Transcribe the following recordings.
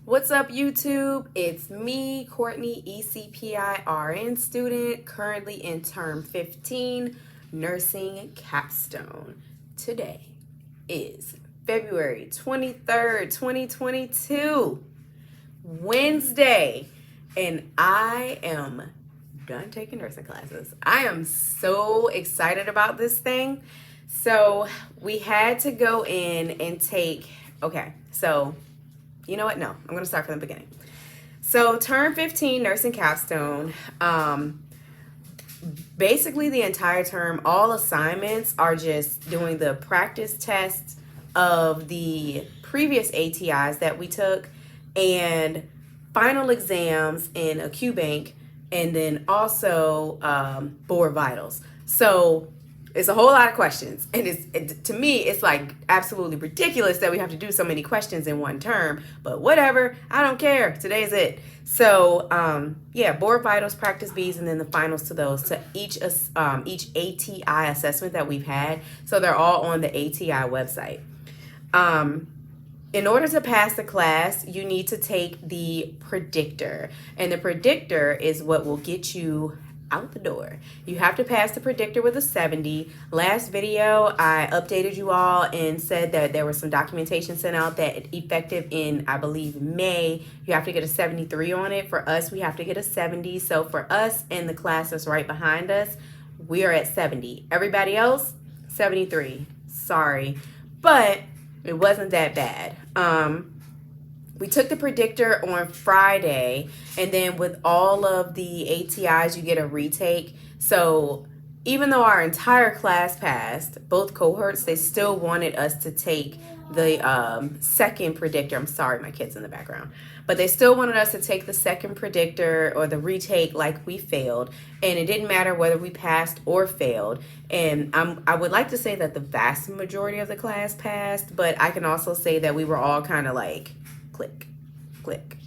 What's up, YouTube? It's me, Courtney, ECPI RN student, currently in term 15, nursing capstone. Today is February 23rd, 2022, Wednesday, and I am done taking nursing classes. I am so excited about this thing. So we had to go in and take, you know what? No, I'm going to start from the beginning. So term 15, nursing capstone, basically the entire term, all assignments are just doing the practice tests of the previous ATIs that we took and final exams in a Q bank, and then also board vitals. So it's a whole lot of questions, and to me, it's like absolutely ridiculous that we have to do so many questions in one term, but whatever, I don't care. Today's it. So board vitals, practice Bs, and then the finals to those, to each ATI assessment that we've had. So they're all on the ATI website. In order to pass the class, you need to take the predictor, and the predictor is what will get you out the door. You have to pass the predictor with a 70. Last video, I updated you all and said that there was some documentation sent out that effective in, I believe, May, you have to get a 73 on it. For us, we have to get a 70. So for us and the class that's right behind us, we are at 70. Everybody else, 73. Sorry, but it wasn't that bad. We took the predictor on Friday, and then with all of the ATIs, you get a retake. So even though our entire class passed, both cohorts, they still wanted us to take the second predictor. I'm sorry, my kid's in the background. But they still wanted us to take the second predictor or the retake like we failed. And it didn't matter whether we passed or failed. And I would like to say that the vast majority of the class passed, but I can also say that we were all kind of like, click, click,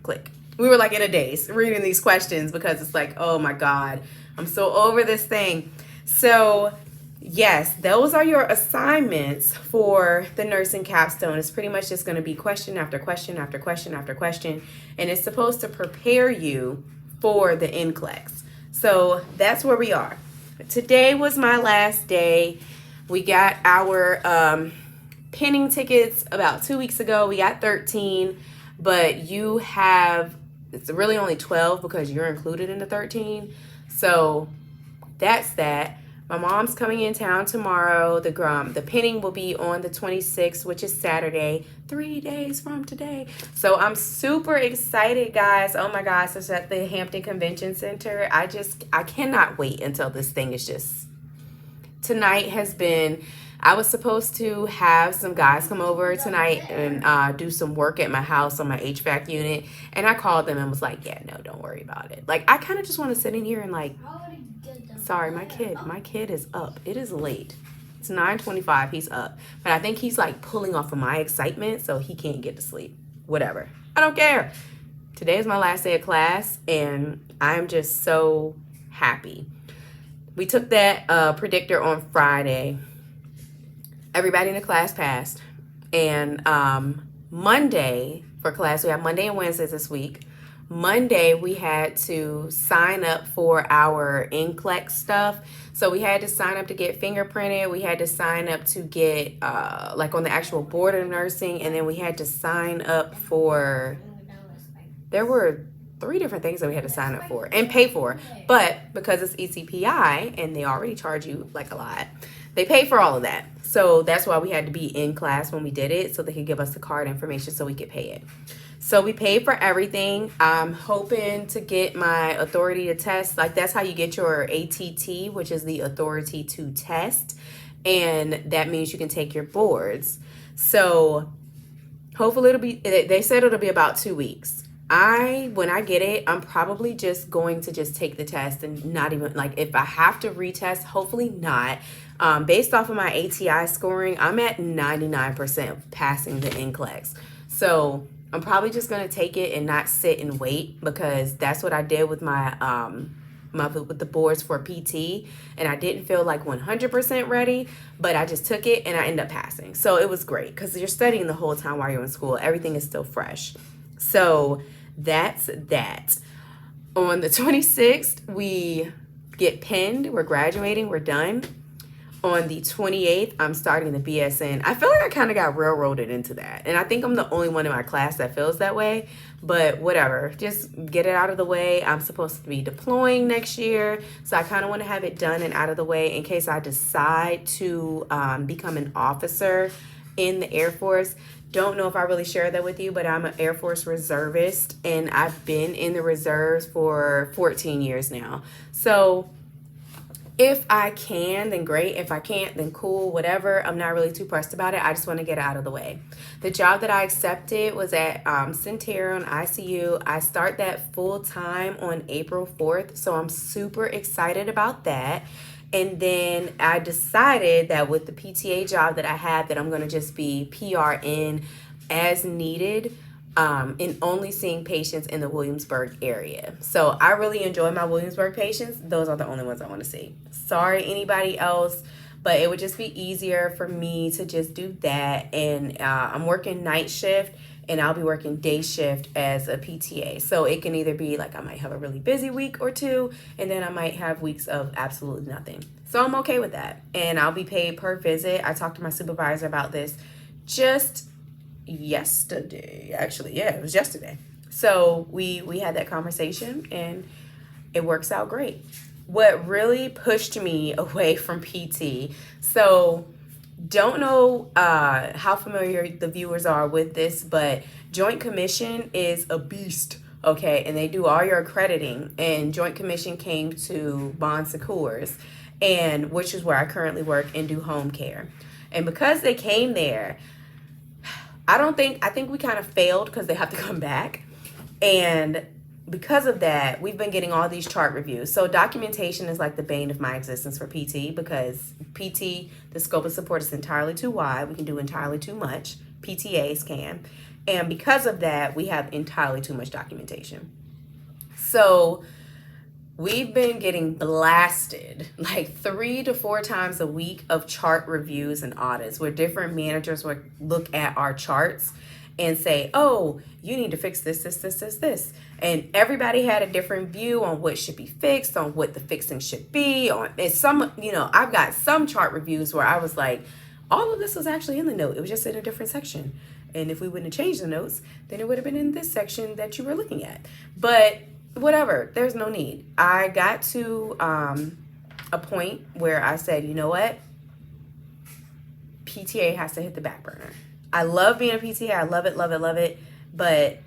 click. We were like in a daze reading these questions because it's like, oh my God, I'm so over this thing. So yes, those are your assignments for the nursing capstone. It's pretty much just going to be question after question after question after question, and it's supposed to prepare you for the NCLEX. So that's where we are. Today was my last day. We got our pinning tickets about 2 weeks ago. We got 13, but it's really only 12 because you're included in the 13. So that's that. My mom's coming in town tomorrow. The pinning will be on the 26th, which is Saturday, 3 days from today. So I'm super excited, guys. Oh my gosh, it's at the Hampton Convention Center. I cannot wait until this thing is just, tonight has been, I was supposed to have some guys come over tonight and do some work at my house on my HVAC unit. And I called them and was like, yeah, no, don't worry about it. Like, I kind of just want to sit in here and like, sorry, my kid is up. It is late. It's 9:25. He's up. But I think he's like pulling off of my excitement, so he can't get to sleep. Whatever. I don't care. Today is my last day of class, and I'm just so happy. We took that predictor on Friday. Everybody in the class passed. And Monday for class, we have Monday and Wednesdays this week. Monday, we had to sign up for our NCLEX stuff. So we had to sign up to get fingerprinted. We had to sign up to get like on the actual board of nursing. And then we had to sign up for, there were 3 different things that we had to sign up for and pay for. But because it's ECPI and they already charge you like a lot, they pay for all of that. So that's why we had to be in class when we did it, so they could give us the card information so we could pay it. So we paid for everything. I'm hoping to get my authority to test. Like, that's how you get your ATT, which is the authority to test. And that means you can take your boards. So hopefully they said it'll be about 2 weeks. When I get it, I'm probably just going to just take the test and not even, like, if I have to retest, hopefully not. Based off of my ATI scoring, I'm at 99% passing the NCLEX. So I'm probably just going to take it and not sit and wait, because that's what I did with my with the boards for PT, and I didn't feel like 100% ready, but I just took it and I ended up passing. So it was great because you're studying the whole time while you're in school. Everything is still fresh. So that's that. On the 26th, we get pinned. We're graduating. We're done. On the 28th, I'm starting the BSN. I feel like I kind of got railroaded into that. And I think I'm the only one in my class that feels that way. But whatever. Just get it out of the way. I'm supposed to be deploying next year. So I kind of want to have it done and out of the way in case I decide to become an officer in the Air Force. Don't know if I really share that with you, but I'm an Air Force reservist. And I've been in the reserves for 14 years now. So if I can, then great. If I can't, then cool, whatever. I'm not really too pressed about it. I just want to get it out of the way. The job that I accepted was at Centera on ICU. I start that full time on April 4th, so I'm super excited about that. And then I decided that with the PTA job that I have, that I'm going to just be PRN as needed. And only seeing patients in the Williamsburg area. So I really enjoy my Williamsburg patients. Those are the only ones I want to see. Sorry, anybody else, but it would just be easier for me to just do that. And I'm working night shift, and I'll be working day shift as a PTA. So it can either be like I might have a really busy week or two, and then I might have weeks of absolutely nothing. So I'm okay with that. And I'll be paid per visit. I talked to my supervisor about this just yesterday. Actually, yeah, it was yesterday. So we had that conversation, and it works out great. What really pushed me away from PT, so don't know how familiar the viewers are with this, but Joint Commission is a beast, okay? And they do all your accrediting, and Joint Commission came to Bon Secours, and which is where I currently work and do home care. And because they came there, I think we kind of failed because they have to come back. And because of that, we've been getting all these chart reviews. So documentation is like the bane of my existence for PT, because PT, the scope of support is entirely too wide. We can do entirely too much. PTAs can. And because of that, we have entirely too much documentation. So we've been getting blasted like 3 to 4 times a week of chart reviews and audits where different managers would look at our charts and say, oh, you need to fix this. And everybody had a different view on what should be fixed, on what the fixing should be. And some, I've got some chart reviews where I was like, all of this was actually in the note. It was just in a different section. And if we wouldn't have changed the notes, then it would have been in this section that you were looking at. But whatever, there's no need. I got to a point where I said, you know what? PTA has to hit the back burner. I love being a PTA. I love it. But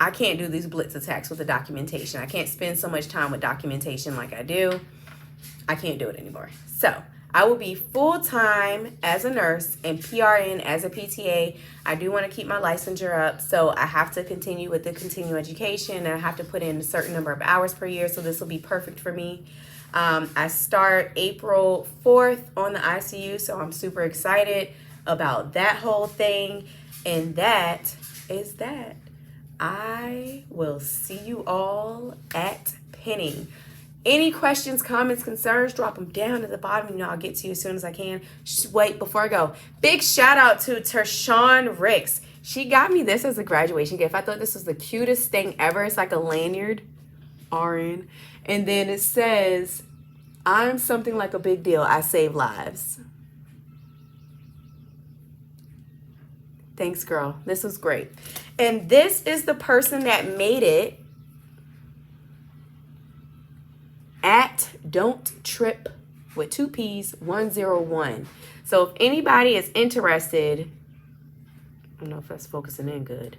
I can't do these blitz attacks with the documentation. I can't spend so much time with documentation like I do. I can't do it anymore. So I will be full-time as a nurse and PRN as a PTA. I do want to keep my licensure up, so I have to continue with the continuing education, and I have to put in a certain number of hours per year, so this will be perfect for me. I start April 4th on the ICU, so I'm super excited about that whole thing, and that is that. I will see you all at pinning. Any questions, comments, concerns, drop them down at the bottom. I'll get to you as soon as I can. Wait, before I go, big shout out to Tershawn Ricks. She got me this as a graduation gift. I thought this was the cutest thing ever. It's like a lanyard, RN. And then it says, I'm something like a big deal. I save lives. Thanks, girl. This was great. And this is the person that made it. At Don't Trip with 2 P's 101. So if anybody is interested, I don't know if that's focusing in good.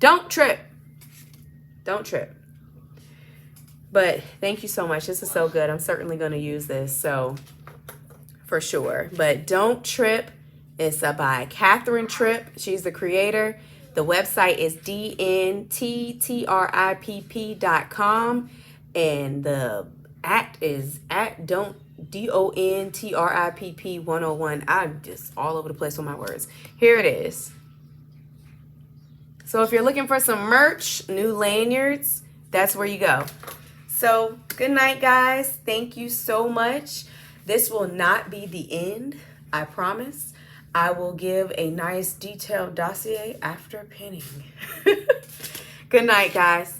Don't trip. Don't trip. But thank you so much. This is so good. I'm certainly going to use this, so for sure. But Don't Trip is by Catherine Tripp. She's the creator. The website is dnttripp.com, and the is at DONTRIPP 101. I'm just all over the place with my words. Here it is. So if you're looking for some merch, new lanyards, that's where you go. So good night, guys. Thank you so much. This will not be the end, I promise. I will give a nice detailed dossier after pinning. Good night, guys.